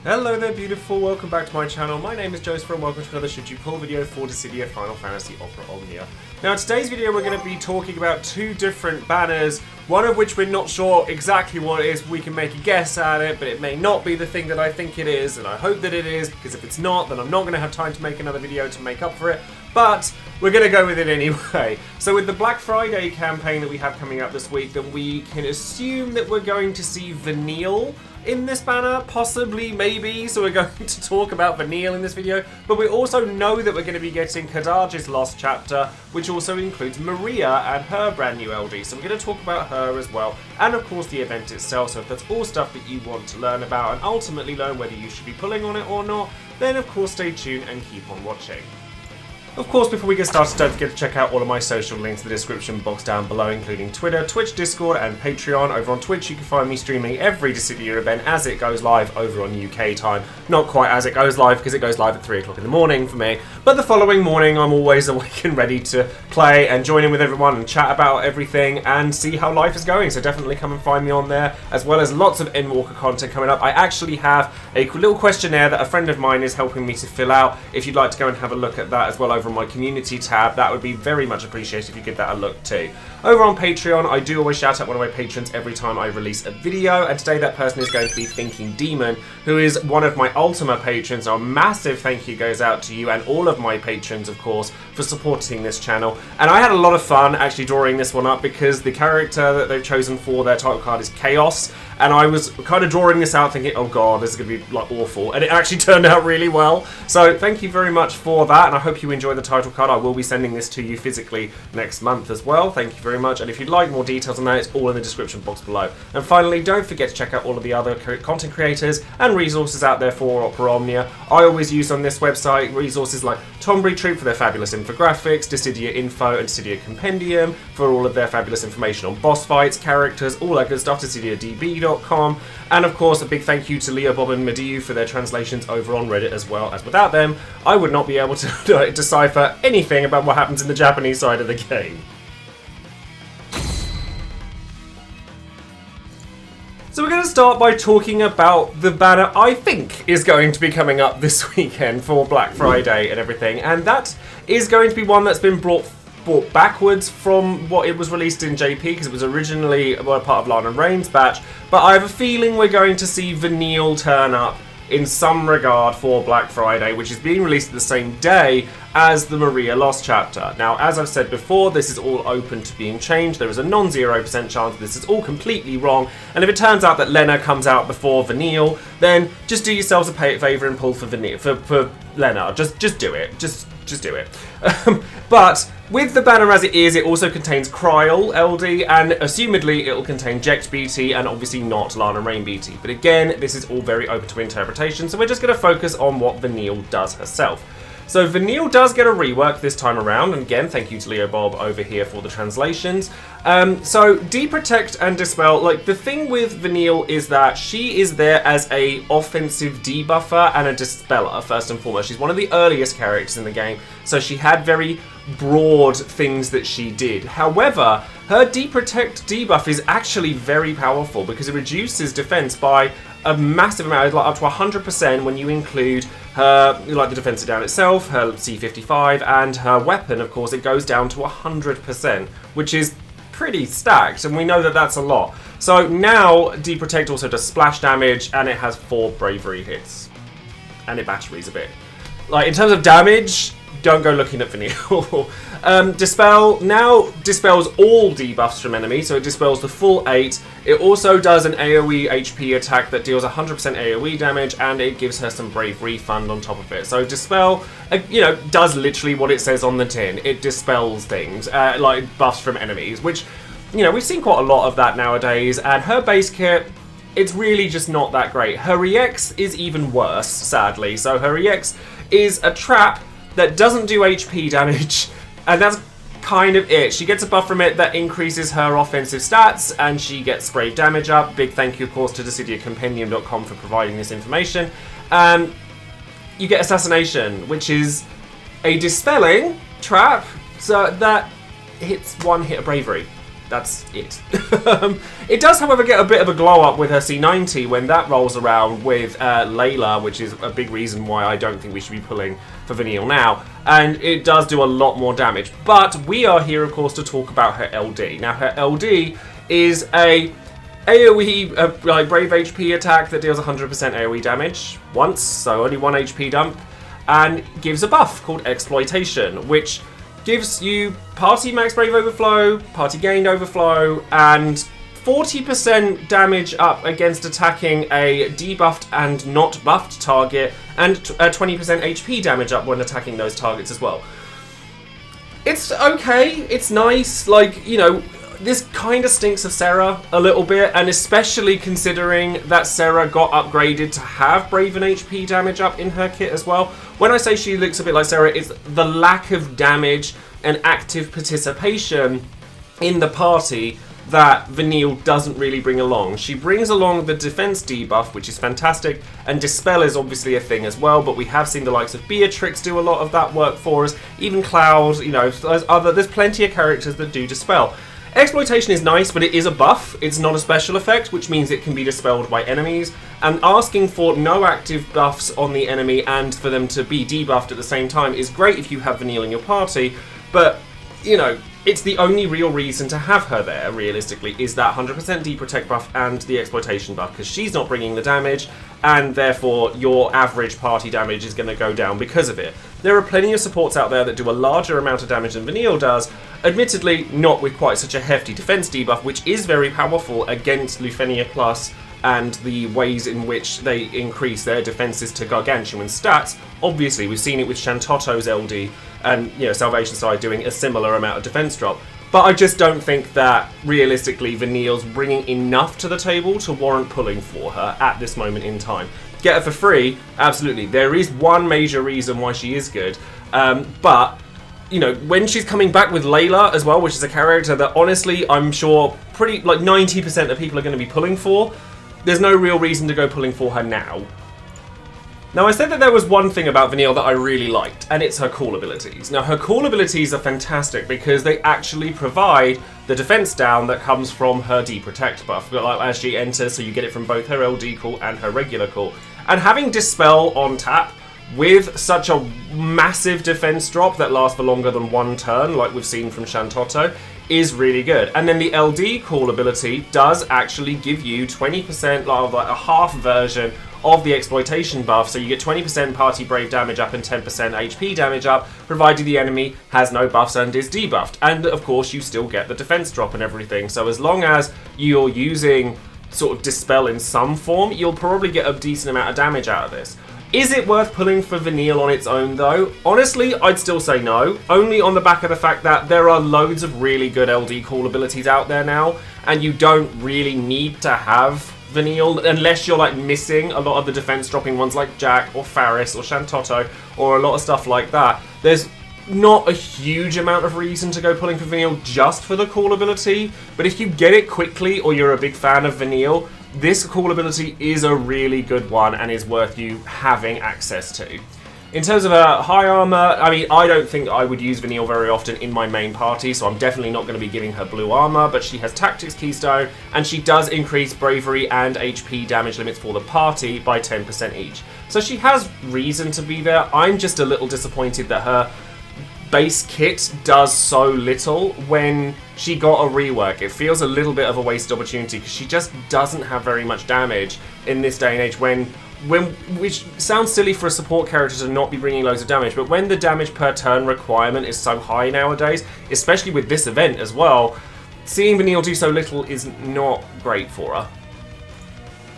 Hello there beautiful, welcome back to my channel. My name is Joesephyr and welcome to another Should You Pull video for Dissidia Final Fantasy Opera Omnia. Now in today's video we're going to be talking about two different banners, one of which we're not sure exactly what it is. We can make a guess at it, but it may not be the thing that I think it is, and I hope that it is, because if it's not, then I'm not going to have time to make another video to make up for it, but we're going to go with it anyway. So with the Black Friday campaign that we have coming up this week, then we can assume that we're going to see Vanille in this banner, possibly, maybe, so we're going to talk about Vanille in this video, but we also know that we're going to be getting Kadaj's Lost Chapter, which also includes Maria and her brand new LD, so we're going to talk about her as well, and of course the event itself. So if that's all stuff that you want to learn about and ultimately learn whether you should be pulling on it or not, then of course stay tuned and keep on watching. Of course, before we get started, don't forget to check out all of my social links in the description box down below, including Twitter, Twitch, Discord, and Patreon. Over on Twitch, you can find me streaming every Dissidia event as it goes live over on UK time. Not quite as it goes live, because it goes live at 3 o'clock in the morning for me, but the following morning I'm always awake and ready to play and join in with everyone and chat about everything and see how life is going. So definitely come and find me on there, as well as lots of Endwalker content coming up. I actually have a little questionnaire that a friend of mine is helping me to fill out. If you'd like to go and have a look at that as well over on my community tab, that would be very much appreciated if you give that a look too. Over on Patreon, I do always shout out one of my patrons every time I release a video, and today that person is going to be Thinking Demon, who is one of my Ultima patrons. So a massive thank you goes out to you and all of my patrons, of course, for supporting this channel. And I had a lot of fun actually drawing this one up, because the character that they've chosen for their title card is Chaos, and I was kind of drawing this out thinking, oh god, this is going to be like awful, and it actually turned out really well. So thank you very much for that, and I hope you enjoy the title card. I will be sending this to you physically next month as well. Thank you very much, and if you'd like more details on that, it's all in the description box below. And finally, don't forget to check out all of the other content creators and resources out there for Opera Omnia. I always use on this website resources like Tombury Troop for their fabulous infographics, Dissidia Info and Dissidia Compendium for all of their fabulous information on boss fights, characters, all that good stuff, DissidiaDB.com, and of course a big thank you to Leo, Bob and Mediu for their translations over on Reddit as well, as without them I would not be able to decipher anything about what happens in the Japanese side of the game. So we're going to start by talking about the banner I think is going to be coming up this weekend for Black Friday and everything, and that is going to be one that's been brought backwards from what it was released in JP, because it was originally part of Lana Rain's batch, but I have a feeling we're going to see Vanille turn up in some regard for Black Friday, which is being released the same day as the Maria Lost Chapter. Now, as I've said before, this is all open to being changed. There is a non-0% chance this is all completely wrong, and if it turns out that Lena comes out before Vanille, then just do yourselves a favour and pull for Vanille, for Lena. Just do it. Just do it. But with the banner as it is, it also contains Kryl LD, and assumedly it will contain Jecht BT and obviously not Lana Rain BT. But again, this is all very open to interpretation, so we're just going to focus on what Vanille does herself. So Vanille does get a rework this time around, and again, thank you to Leo Bob over here for the translations. So Deprotect and Dispel, like the thing with Vanille is that she is there as a offensive debuffer and a dispeller first and foremost. She's one of the earliest characters in the game, so she had very broad things that she did. However, her Deprotect debuff is actually very powerful because it reduces defense by a massive amount, like up to 100% when you include her, like the defensive down itself, her C55, and her weapon, of course, it goes down to 100%, which is pretty stacked, and we know that that's a lot. So now Deprotect also does splash damage, and it has 4 bravery hits, and it batteries a bit. Like, in terms of damage, don't go looking at Vanille. Dispel now dispels all debuffs from enemies, so it dispels the full 8. It also does an AoE HP attack that deals 100% AoE damage, and it gives her some brave refund on top of it. So Dispel, does literally what it says on the tin. It dispels things, like buffs from enemies, which, we've seen quite a lot of that nowadays, and her base kit, it's really just not that great. Her EX is even worse, sadly. So her EX is a trap that doesn't do HP damage, and that's kind of it. She gets a buff from it that increases her offensive stats, and she gets brave damage up. Big thank you, of course, to DissidiaCompendium.com for providing this information. You get Assassination, which is a dispelling trap so that hits 1 hit of bravery. that's it. It does, however, get a bit of a glow up with her C90 when that rolls around with Layla, which is a big reason why I don't think we should be pulling for Vanille now. And it does do a lot more damage. But we are here, of course, to talk about her LD. Now, her LD is a AoE, like Brave HP attack that deals 100% AoE damage once, so only 1 HP dump, and gives a buff called Exploitation, which gives you party max Brave Overflow, party gained Overflow, and 40% damage up against attacking a debuffed and not buffed target, and 20% HP damage up when attacking those targets as well. It's okay, it's nice, like, you know, this kind of stinks of Sarah a little bit, and especially considering that Sarah got upgraded to have Brave and HP damage up in her kit as well. When I say she looks a bit like Sarah, it's the lack of damage and active participation in the party that Vanille doesn't really bring along. She brings along the defense debuff, which is fantastic, and Dispel is obviously a thing as well, but we have seen the likes of Beatrix do a lot of that work for us, even Cloud, you know, there's plenty of characters that do Dispel. Exploitation is nice, but it is a buff. It's not a special effect, which means it can be dispelled by enemies. And asking for no active buffs on the enemy and for them to be debuffed at the same time is great if you have Vanille in your party, but, you know, it's the only real reason to have her there, realistically, is that 100% deprotect buff and the exploitation buff, because she's not bringing the damage, and therefore your average party damage is going to go down because of it. There are plenty of supports out there that do a larger amount of damage than Vanille does, admittedly not with quite such a hefty defense debuff, which is very powerful against Lufenia Plus and the ways in which they increase their defenses to gargantuan stats. Obviously, we've seen it with Shantotto's LD and, you know, Salvation Side doing a similar amount of defense drop. But I just don't think that, realistically, Vanille's bringing enough to the table to warrant pulling for her at this moment in time. Get her for free? Absolutely. There is one major reason why she is good, but, you know, when she's coming back with Layla as well, which is a character that, honestly, I'm sure pretty, like 90% of people are going to be pulling for, there's no real reason to go pulling for her now. Now, I said that there was one thing about Vanille that I really liked, and it's her cool abilities. Now, her cool abilities are fantastic because they actually provide the defense down that comes from her deprotect buff, like as she enters, so you get it from both her LD call and her regular call. And having Dispel on tap with such a massive defense drop that lasts for longer than one turn, like we've seen from Shantotto, is really good. And then the LD call ability does actually give you 20%, like a half version of the exploitation buff, so you get 20% party brave damage up and 10% HP damage up, provided the enemy has no buffs and is debuffed. And of course you still get the defense drop and everything, so as long as you're using sort of Dispel in some form, you'll probably get a decent amount of damage out of this. Is it worth pulling for Vanille on its own though? Honestly, I'd still say no, only on the back of the fact that there are loads of really good LD call abilities out there now, and you don't really need to have Vanille unless you're like missing a lot of the defense dropping ones like Jack or Faris or Shantotto or a lot of stuff like that. There's not a huge amount of reason to go pulling for Vanille just for the call ability, but if you get it quickly or you're a big fan of Vanille, this call ability is a really good one and is worth you having access to. In terms of high armor, I mean, I don't think I would use Vanille very often in my main party, so I'm definitely not going to be giving her blue armor, but she has Tactics Keystone, and she does increase bravery and HP damage limits for the party by 10% each. So she has reason to be there. I'm just a little disappointed that her base kit does so little when she got a rework. It feels a little bit of a wasted opportunity because she just doesn't have very much damage in this day and age which sounds silly for a support character to not be bringing loads of damage, but when the damage per turn requirement is so high nowadays, especially with this event as well, seeing Vanille do so little is not great for her.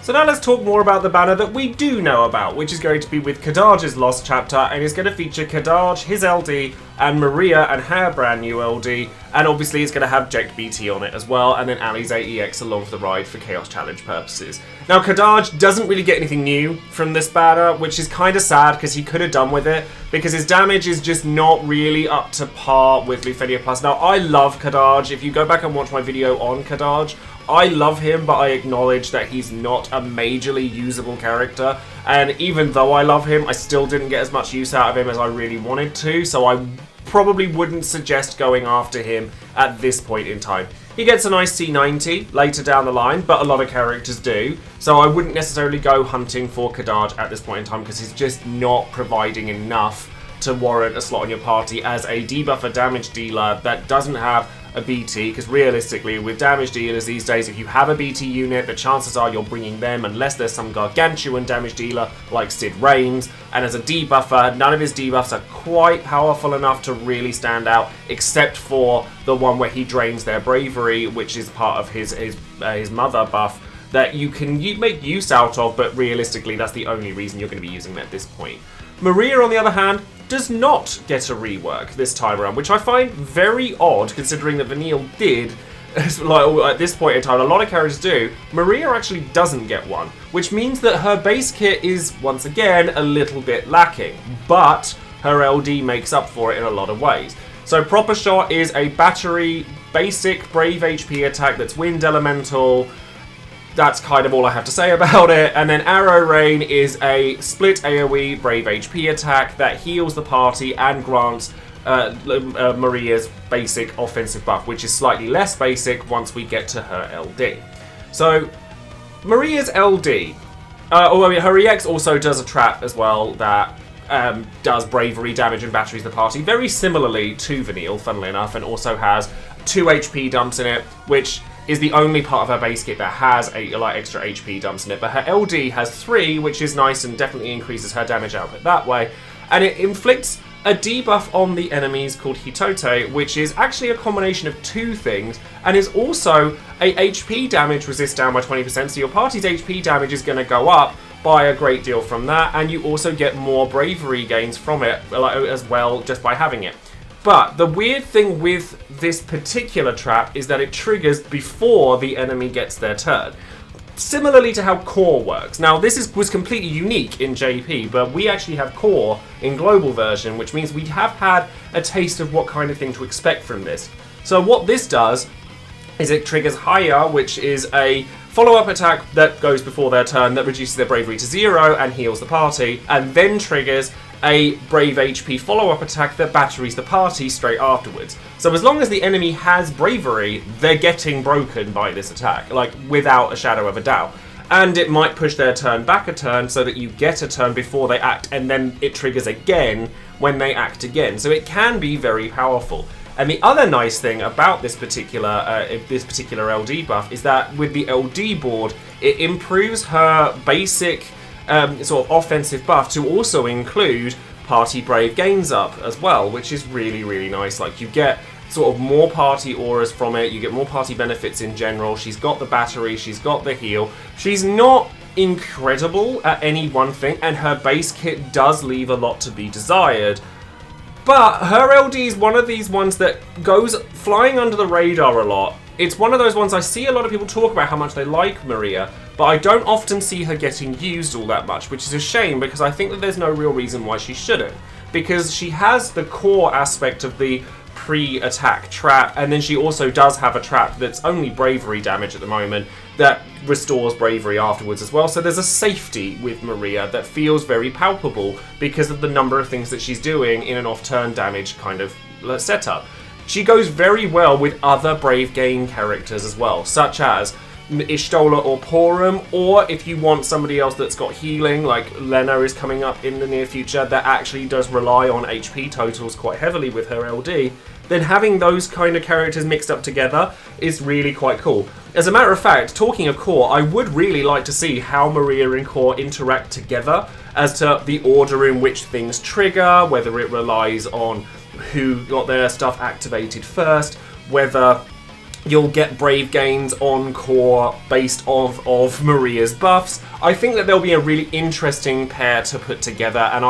So now let's talk more about the banner that we do know about, which is going to be with Kadaj's Lost Chapter, and is going to feature Kadaj, his LD, and Maria and her brand new LD, and obviously it's going to have Jekt BT on it as well, and then Ali's AEX along for the ride for Chaos Challenge purposes. Now Kadaj doesn't really get anything new from this banner, which is kind of sad because he could have done with it, because his damage is just not really up to par with Lufenia Plus. Now I love Kadaj. If you go back and watch my video on Kadaj, I love him, but I acknowledge that he's not a majorly usable character, and even though I love him, I still didn't get as much use out of him as I really wanted to, so I probably wouldn't suggest going after him at this point in time. He gets a nice C90 later down the line, but a lot of characters do. So I wouldn't necessarily go hunting for Kadaj at this point in time because he's just not providing enough to warrant a slot on your party as a debuffer damage dealer that doesn't have a BT, because realistically with damage dealers these days, if you have a BT unit, the chances are you're bringing them unless there's some gargantuan damage dealer like Sid Reigns, and as a debuffer, none of his debuffs are quite powerful enough to really stand out, except for the one where he drains their bravery, which is part of his mother buff that you can make use out of, but realistically that's the only reason you're going to be using them at this point. Maria, on the other hand, does not get a rework this time around, which I find very odd considering that Vanille did. Like, at this point in time, a lot of characters do. Maria actually doesn't get one, which means that her base kit is, once again, a little bit lacking, but her LD makes up for it in a lot of ways. So Proper Shot is a battery, basic Brave HP attack that's Wind Elemental. That's kind of all I have to say about it. And then Arrow Rain is a split AoE Brave HP attack that heals the party and grants Maria's basic offensive buff, which is slightly less basic once we get to her LD. So Maria's LD, although her EX also does a trap as well that does bravery damage and batteries the party very similarly to Vanille, funnily enough, and also has 2 HP dumps in it, which is the only part of her base kit that has a extra HP dumps in it. But her LD has 3, which is nice and definitely increases her damage output that way. And it inflicts a debuff on the enemies called Hitote, which is actually a combination of 2 things, and is also a HP damage resist down by 20%, so your party's HP damage is going to go up by a great deal from that, and you also get more bravery gains from it as well just by having it. But the weird thing with this particular trap is that it triggers before the enemy gets their turn. Similarly to how Core works. Now this was completely unique in JP, but we actually have Core in global version, which means we have had a taste of what kind of thing to expect from this. So what this does is it triggers Haya, which is a follow-up attack that goes before their turn that reduces their bravery to 0 and heals the party, and then triggers a Brave HP follow-up attack that batteries the party straight afterwards. So as long as the enemy has bravery, they're getting broken by this attack, like without a shadow of a doubt. And it might push their turn back a turn so that you get a turn before they act, and then it triggers again when they act again. So it can be very powerful. And the other nice thing about this particular LD buff is that with the LD board, it improves her basic sort of offensive buff to also include party brave gains up as well, which is really, really nice. Like, you get sort of more party auras from it, you get more party benefits in general. She's got the battery, she's got the heal. She's not incredible at any one thing, and her base kit does leave a lot to be desired. But her LD is one of these ones that goes flying under the radar a lot. It's one of those ones I see a lot of people talk about how much they like Maria, but I don't often see her getting used all that much, which is a shame because I think that there's no real reason why she shouldn't. Because she has the core aspect of the pre-attack trap, and then she also does have a trap that's only bravery damage at the moment that restores bravery afterwards as well. So there's a safety with Maria that feels very palpable because of the number of things that she's doing in an off-turn damage kind of setup. She goes very well with other Brave Gain characters as well, such as Ishtola or Porum, or if you want somebody else that's got healing, like Lena is coming up in the near future, that actually does rely on HP totals quite heavily with her LD, then having those kind of characters mixed up together is really quite cool. As a matter of fact, talking of Core, I would really like to see how Maria and Core interact together as to the order in which things trigger, whether it relies on who got their stuff activated first, whether you'll get brave gains on Core based off of Maria's buffs. I think that there'll be a really interesting pair to put together, and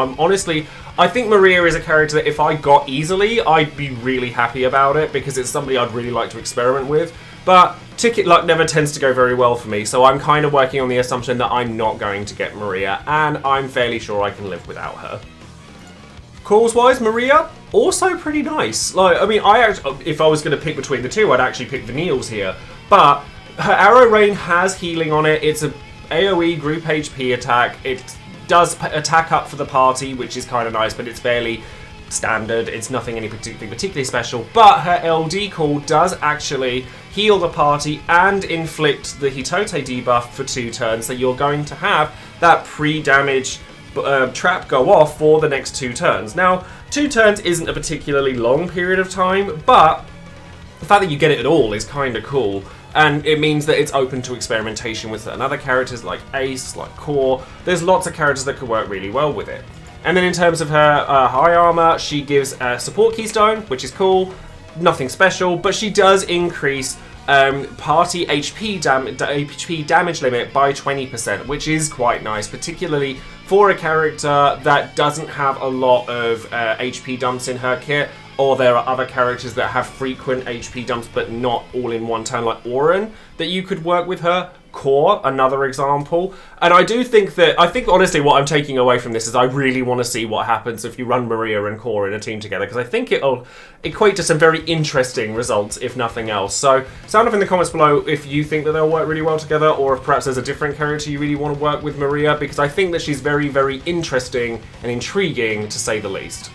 I think Maria is a character that if I got easily, I'd be really happy about it because it's somebody I'd really like to experiment with. But ticket luck never tends to go very well for me, so I'm kind of working on the assumption that I'm not going to get Maria, and I'm fairly sure I can live without her. Cores-wise, Maria, also pretty nice. Like, I mean, if I was going to pick between the two, I'd actually pick Vanille's here. But her Arrow Rain has healing on it. It's a AoE group HP attack. It does attack up for the party, which is kind of nice, but it's fairly standard. It's nothing particularly special, but her LD call does actually heal the party and inflict the Hitote debuff for 2 turns, so you're going to have that pre-damage trap go off for the next 2 turns. Now, 2 turns isn't a particularly long period of time, but the fact that you get it at all is kind of cool. And it means that it's open to experimentation with certain other characters like Ace, like Core. There's lots of characters that could work really well with it. And then in terms of her high armor, she gives a support keystone, which is cool. Nothing special, but she does increase party HP damage limit by 20%, which is quite nice, particularly for a character that doesn't have a lot of HP dumps in her kit. Or there are other characters that have frequent HP dumps but not all in one turn, like Auron, that you could work with her. Core, another example. And I think honestly what I'm taking away from this is I really want to see what happens if you run Maria and Core in a team together, because I think it'll equate to some very interesting results, if nothing else. So sound off in the comments below if you think that they'll work really well together, or if perhaps there's a different character you really want to work with Maria, because I think that she's very, very interesting and intriguing, to say the least.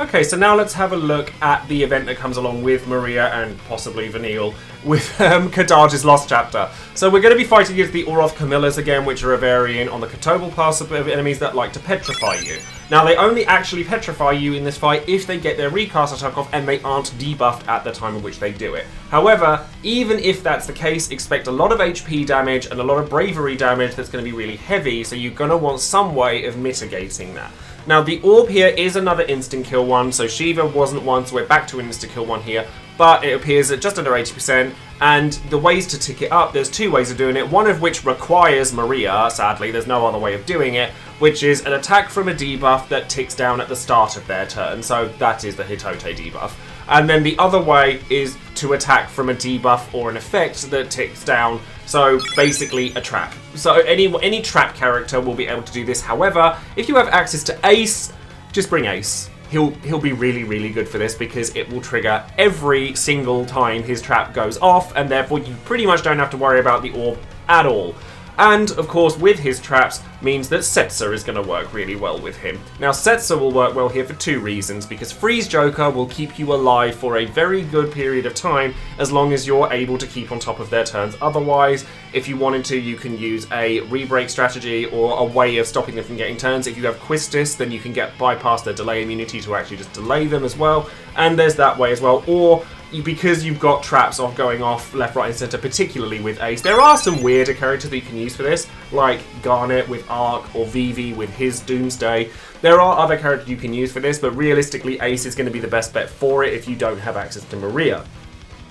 Okay, so now let's have a look at the event that comes along with Maria and possibly Vanille with Kadaj's Lost Chapter. So we're going to be fighting against the Oroth Camillas again, which are a variant on the Kotobal class of enemies that like to petrify you. Now, they only actually petrify you in this fight if they get their recast attack off and they aren't debuffed at the time in which they do it. However, even if that's the case, expect a lot of HP damage and a lot of bravery damage that's going to be really heavy, so you're going to want some way of mitigating that. Now, the orb here is another instant kill one, so Shiva wasn't one, so we're back to an instant kill one here, but it appears at just under 80%, and the ways to tick it up, there's 2 ways of doing it, one of which requires Maria, sadly, there's no other way of doing it, which is an attack from a debuff that ticks down at the start of their turn, so that is the Hitote debuff. And then the other way is to attack from a debuff or an effect that ticks down, so basically a trap. So any trap character will be able to do this. However, if you have access to Ace, just bring Ace. He'll be really, really good for this, because it will trigger every single time his trap goes off, and therefore you pretty much don't have to worry about the orb at all. And, of course, with his traps, means that Setzer is going to work really well with him. Now, Setzer will work well here for 2 reasons, because Freeze Joker will keep you alive for a very good period of time, as long as you're able to keep on top of their turns. Otherwise, if you wanted to, you can use a re-break strategy or a way of stopping them from getting turns. If you have Quistis, then you can bypass their delay immunity to actually just delay them as well. And there's that way as well. Or because you've got traps going off left, right, and centre, particularly with Ace. There are some weirder characters that you can use for this, like Garnet with Arc or Vivi with his Doomsday. There are other characters you can use for this, but realistically, Ace is going to be the best bet for it if you don't have access to Maria.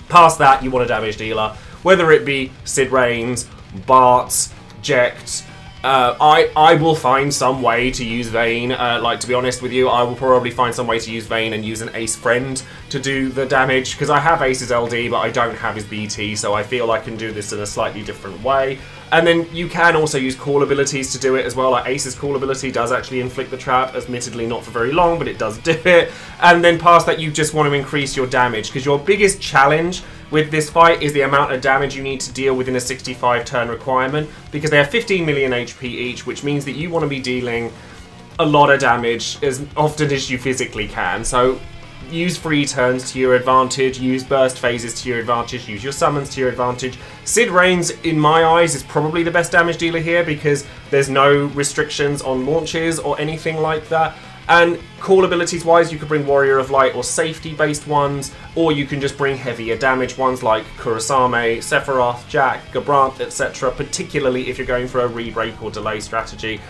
Past that, you want a damage dealer, whether it be Sid Reigns, Bartz, Jekt. I will find some way to use Vayne. To be honest with you, I will probably find some way to use Vayne and use an Ace friend to do the damage, because I have Ace's LD, but I don't have his BT, so I feel I can do this in a slightly different way. And then you can also use call abilities to do it as well. Like Ace's call ability does actually inflict the trap, admittedly not for very long, but it does do it. And then past that, you just want to increase your damage, because your biggest challenge with this fight is the amount of damage you need to deal within a 65 turn requirement, because they have 15 million HP each, which means that you want to be dealing a lot of damage as often as you physically can. So use free turns to your advantage, use burst phases to your advantage, use your summons to your advantage. Sid Reigns, in my eyes, is probably the best damage dealer here, because there's no restrictions on launches or anything like that. And call abilities wise, you could bring Warrior of Light or safety based ones, or you can just bring heavier damage ones like Kurosame, Sephiroth, Jack, Gabrant, etc. Particularly if you're going for a re-break or delay strategy.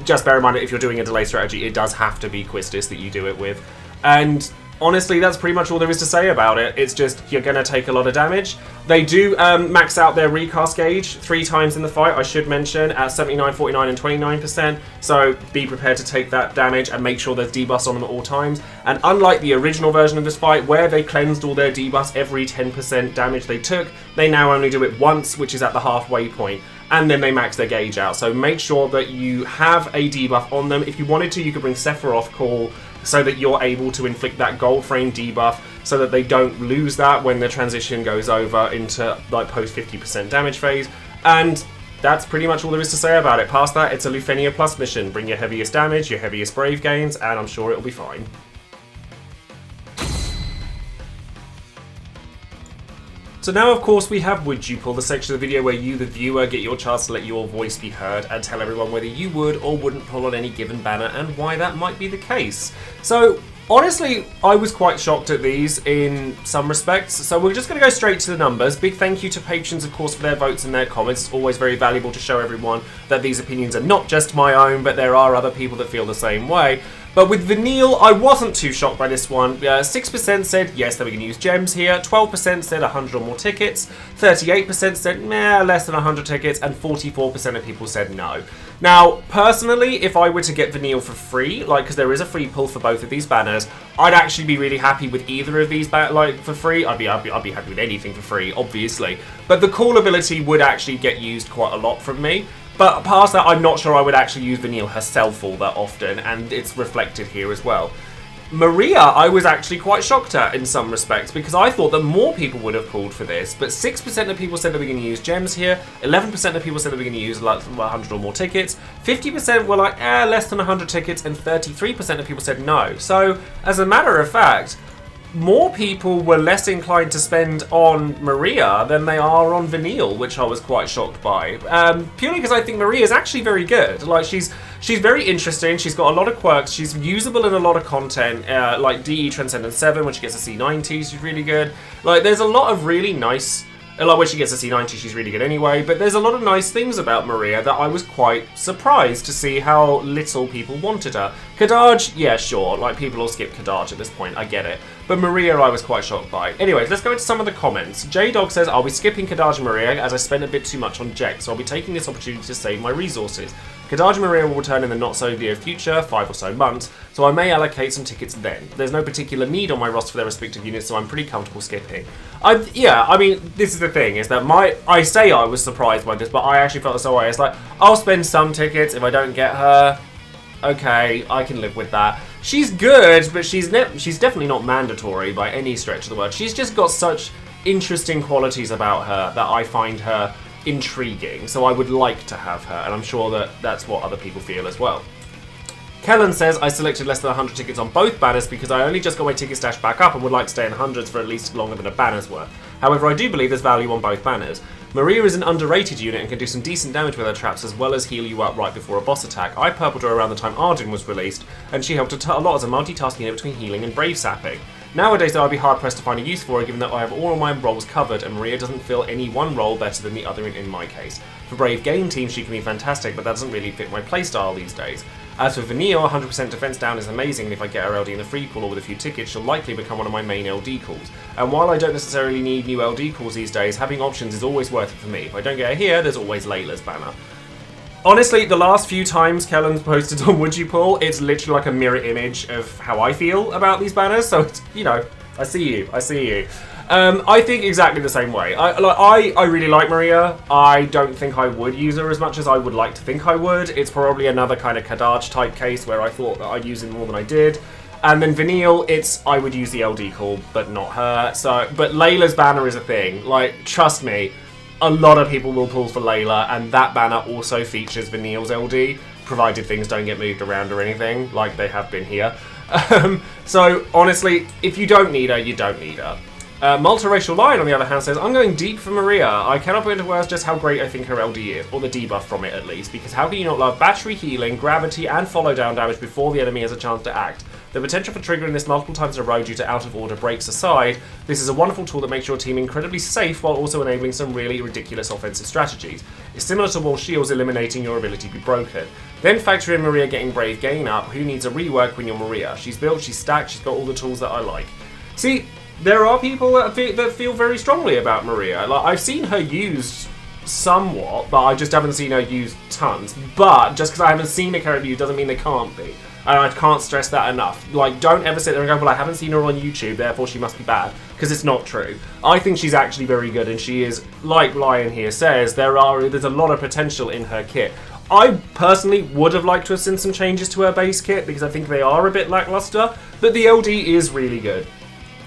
Just bear in mind that if you're doing a delay strategy, it does have to be Quistis that you do it with. And honestly, that's pretty much all there is to say about it. It's just, you're going to take a lot of damage. They do max out their recast gauge 3 times in the fight, I should mention, at 79%, 49% and 29%. So be prepared to take that damage and make sure there's debuffs on them at all times. And unlike the original version of this fight, where they cleansed all their debuffs every 10% damage they took, they now only do it once, which is at the halfway point. And then they max their gauge out. So make sure that you have a debuff on them. If you wanted to, you could bring Sephiroth Call, so that you're able to inflict that gold frame debuff, so that they don't lose that when the transition goes over into like post 50% damage phase. And that's pretty much all there is to say about it. Past that, it's a Lufenia Plus mission. Bring your heaviest damage, your heaviest brave gains, and I'm sure it'll be fine. So now, of course, we have Would You Pull, the section of the video where you, the viewer, get your chance to let your voice be heard and tell everyone whether you would or wouldn't pull on any given banner and why that might be the case. So, honestly, I was quite shocked at these in some respects, so we're just going to go straight to the numbers. Big thank you to patrons, of course, for their votes and their comments. It's always very valuable to show everyone that these opinions are not just my own, but there are other people that feel the same way. But with Vanille, I wasn't too shocked by this one. 6% said yes, that we can use gems here. 12% said 100 or more tickets. 38% said meh, less than 100 tickets. And 44% of people said no. Now, personally, if I were to get Vanille for free, because there is a free pull for both of these banners, I'd actually be really happy with either of these for free. I'd be happy with anything for free, obviously. But the call ability would actually get used quite a lot from me. But past that, I'm not sure I would actually use Vanille herself all that often, and it's reflected here as well. Maria, I was actually quite shocked at in some respects, because I thought that more people would have pulled for this, but 6% of people said that we're going to use gems here, 11% of people said that we're going to use like 100 or more tickets, 50% were like, less than 100 tickets, and 33% of people said no. So, as a matter of fact, more people were less inclined to spend on Maria than they are on Vanille, which I was quite shocked by. Purely because I think Maria is actually very good. Like, she's very interesting, she's got a lot of quirks, she's usable in a lot of content, like DE Transcendence 7 when she gets a C90, she's really good. Like, there's a lot of really nice... Like, when she gets a C90, she's really good anyway, but there's a lot of nice things about Maria that I was quite surprised to see how little people wanted her. Kadaj, yeah, sure, like, people will skip Kadaj at this point, I get it. But Maria, I was quite shocked by. Anyways, let's go into some of the comments. J-Dog says, I'll be skipping Kadaj and Maria as I spent a bit too much on Jack, so I'll be taking this opportunity to save my resources. Kadaj and Maria will return in the not-so-near future, 5 or so months, so I may allocate some tickets then. There's no particular need on my roster for their respective units, so I'm pretty comfortable skipping. Yeah, I mean, this is the thing, is that I say I was surprised by this, but I actually felt the same way. It's like, I'll spend some tickets if I don't get her. Okay, I can live with that. She's good, but she's definitely not mandatory by any stretch of the word. She's just got such interesting qualities about her that I find her intriguing, so I would like to have her, and I'm sure that that's what other people feel as well. Kellen says, I selected less than 100 tickets on both banners because I only just got my ticket stash back up and would like to stay in hundreds for at least longer than a banner's worth. However, I do believe there's value on both banners. Maria is an underrated unit and can do some decent damage with her traps as well as heal you up right before a boss attack. I purpled her around the time Arjun was released, and she helped a lot as a multitasking unit between healing and brave sapping. Nowadays, though, I'd be hard-pressed to find a use for her, given that I have all of my roles covered, and Maria doesn't feel any one role better than the other in my case. For Brave Game Team, she can be fantastic, but that doesn't really fit my playstyle these days. As for Vanille, 100% defense down is amazing, and if I get her LD in the free pool or with a few tickets, she'll likely become one of my main LD calls. And while I don't necessarily need new LD calls these days, having options is always worth it for me. If I don't get her here, there's always Layla's banner. Honestly, the last few times Kellen's posted on Would You Pull, it's literally like a mirror image of how I feel about these banners, so it's, you know, I see you. I think exactly the same way. I really like Maria. I don't think I would use her as much as I would like to think I would. It's probably another kind of Kadaj type case where I thought that I'd use it more than I did. And then Vanille, I would use the LD call, but not her. But Layla's banner is a thing. Like, trust me, a lot of people will pull for Layla, and that banner also features Vanille's LD, provided things don't get moved around or anything, like they have been here. So, honestly, if you don't need her, you don't need her. Multiracial Lion, on the other hand, says, I'm going deep for Maria. I cannot put into words just how great I think her LD is, or the debuff from it at least, because how can you not love battery healing, gravity, and follow down damage before the enemy has a chance to act? The potential for triggering this multiple times in a row due to out-of-order breaks aside, this is a wonderful tool that makes your team incredibly safe while also enabling some really ridiculous offensive strategies. It's similar to Wall Shields eliminating your ability to be broken. Then factor in Maria getting Brave Gain up, who needs a rework when you're Maria. She's built, she's stacked, she's got all the tools that I like. See, there are people that feel very strongly about Maria. Like, I've seen her used somewhat, but I just haven't seen her used tons. But just because I haven't seen a character used doesn't mean they can't be. And I can't stress that enough. Like, don't ever sit there and go, well, I haven't seen her on YouTube, therefore she must be bad. Because it's not true. I think she's actually very good, and she is, like Lion here says, there's a lot of potential in her kit. I personally would have liked to have seen some changes to her base kit, because I think they are a bit lackluster, but the LD is really good.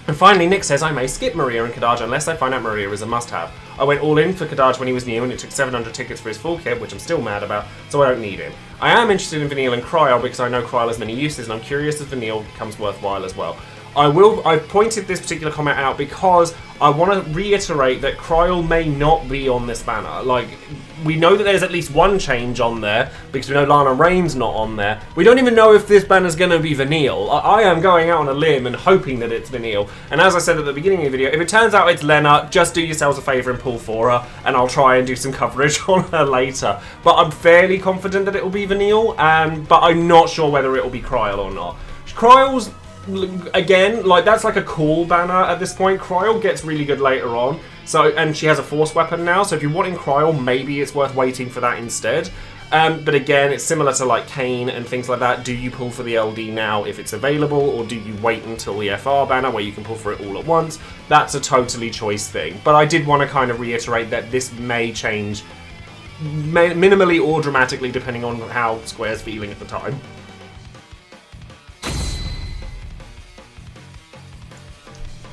And finally, Nick says, I may skip Maria and Kadaj unless I find out Maria is a must-have. I went all in for Kadaj when he was new, and it took 700 tickets for his full kit, which I'm still mad about, so I don't need him. I am interested in Vanille and Cryo because I know Cryo has many uses, and I'm curious if Vanille becomes worthwhile as well. I've pointed this particular comment out because I want to reiterate that Cryo may not be on this banner. Like, we know that there's at least one change on there, because we know Lana Rain's not on there. We don't even know if this banner's going to be Vanille. I am going out on a limb and hoping that it's Vanille. And as I said at the beginning of the video, if it turns out it's Lena, just do yourselves a favour and pull for her, and I'll try and do some coverage on her later. But I'm fairly confident that it will be Vanille, but I'm not sure whether it will be Cryo or not. Cryo's, again, like, that's like a cool banner at this point. Cryo gets really good later on, so, and she has a force weapon now, so if you're wanting Cryo, maybe it's worth waiting for that instead. But again, it's similar to like Kane and things like that. Do you pull for the LD now if it's available, or do you wait until the FR banner where you can pull for it all at once? That's a totally choice thing. But I did want to kind of reiterate that this may change minimally or dramatically depending on how Square's feeling at the time.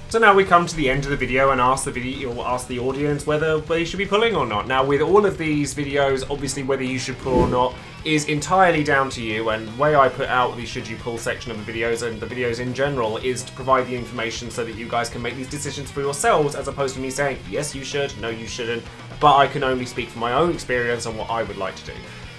So now we come to the end of the video and ask the audience whether they should be pulling or not. Now, with all of these videos, obviously whether you should pull or not is entirely down to you, and the way I put out the should you pull section of the videos and the videos in general is to provide the information so that you guys can make these decisions for yourselves, as opposed to me saying yes you should, no you shouldn't, but I can only speak from my own experience on what I would like to do.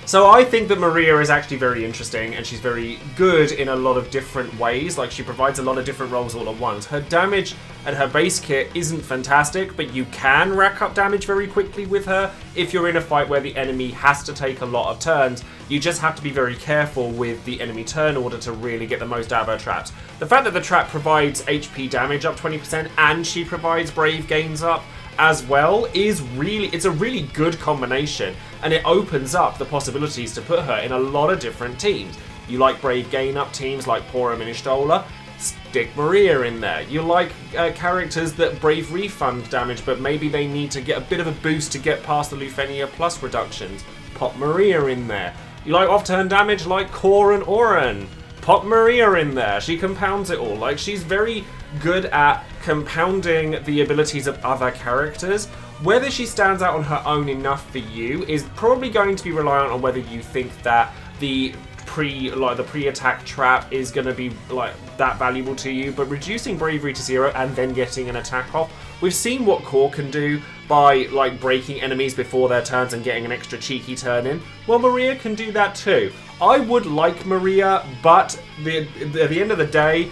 So I think that Maria is actually very interesting, and she's very good in a lot of different ways. Like, she provides a lot of different roles all at once. Her damage and her base kit isn't fantastic, but you can rack up damage very quickly with her if you're in a fight where the enemy has to take a lot of turns. You just have to be very careful with the enemy turn order to really get the most out of her traps. The fact that the trap provides HP damage up 20% and she provides Brave gains up as well is it's a really good combination, and it opens up the possibilities to put her in a lot of different teams. You like Brave gain up teams like Pora Ministola, stick Maria in there. You like characters that Brave refund damage, but maybe they need to get a bit of a boost to get past the Lufenia plus reductions, pop Maria in there. You like off-turn damage like Core and Oren, pop Maria in there. She compounds it all. Like, she's very good at compounding the abilities of other characters. Whether she stands out on her own enough for you is probably going to be reliant on whether you think that the pre-attack trap is going to be like that valuable to you. But reducing bravery to 0 and then getting an attack off, we've seen what Core can do by like breaking enemies before their turns and getting an extra cheeky turn in. Well, Maria can do that too. I would like Maria, but at the end of the day,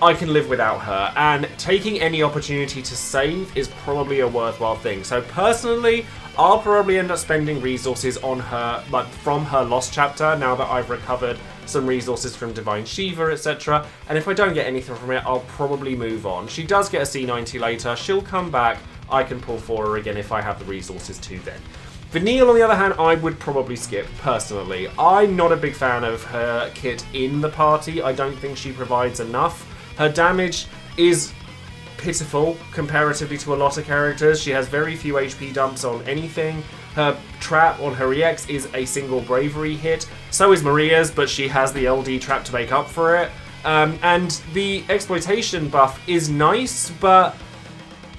I can live without her, and taking any opportunity to save is probably a worthwhile thing. So personally, I'll probably end up spending resources on her, like from her Lost chapter, now that I've recovered some resources from Divine Shiva, etc. And if I don't get anything from it, I'll probably move on. She does get a C90 later, she'll come back, I can pull for her again if I have the resources to then. Vanille, on the other hand, I would probably skip, personally. I'm not a big fan of her kit in the party. I don't think she provides enough. Her damage is pitiful comparatively to a lot of characters. She has very few HP dumps on anything. Her trap on her EX is a single bravery hit. So is Maria's, but she has the LD trap to make up for it. And the exploitation buff is nice, but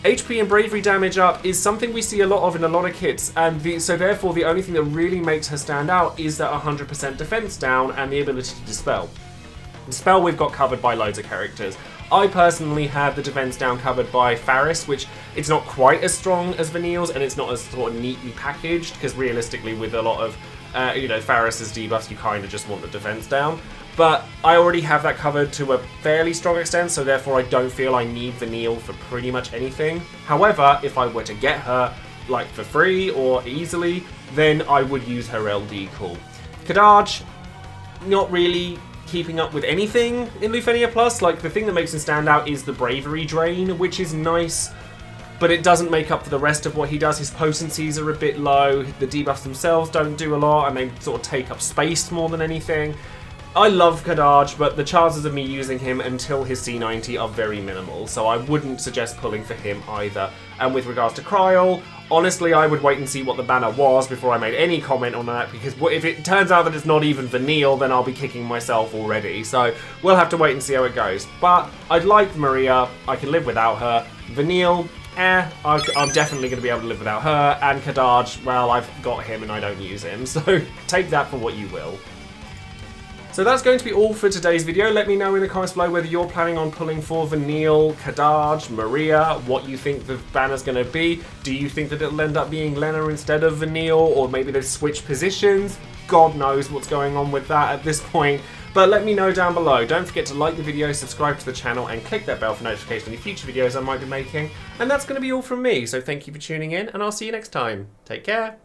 HP and bravery damage up is something we see a lot of in a lot of kits, and so therefore the only thing that really makes her stand out is that 100% defense down and the ability to dispel. Dispel we've got covered by loads of characters. I personally have the defense down covered by Faris, which it's not quite as strong as Vanille's, and it's not as sort of neatly packaged, because realistically with a lot of Faris's debuffs you kind of just want the defense down. But I already have that covered to a fairly strong extent, so therefore I don't feel I need Vanille for pretty much anything. However, if I were to get her like for free or easily, then I would use her LD call. Kadaj, not really keeping up with anything in Lufenia Plus. Like, the thing that makes him stand out is the bravery drain, which is nice, but it doesn't make up for the rest of what he does. His potencies are a bit low, the debuffs themselves don't do a lot, and they sort of take up space more than anything. I love Kadaj, but the chances of me using him until his C90 are very minimal, so I wouldn't suggest pulling for him either. And with regards to Cryo, honestly, I would wait and see what the banner was before I made any comment on that, because if it turns out that it's not even Vanille, then I'll be kicking myself already. So we'll have to wait and see how it goes. But I'd like Maria, I can live without her. Vanille, I'm definitely going to be able to live without her. And Kadaj, well, I've got him and I don't use him, so take that for what you will. So that's going to be all for today's video. Let me know in the comments below whether you're planning on pulling for Vanille, Kadaj, Maria, what you think the banner's going to be. Do you think that it'll end up being Lena instead of Vanille, or maybe they've switched positions? God knows what's going on with that at this point. But let me know down below. Don't forget to like the video, subscribe to the channel, and click that bell for notification of any future videos I might be making. And that's going to be all from me, so thank you for tuning in, and I'll see you next time. Take care.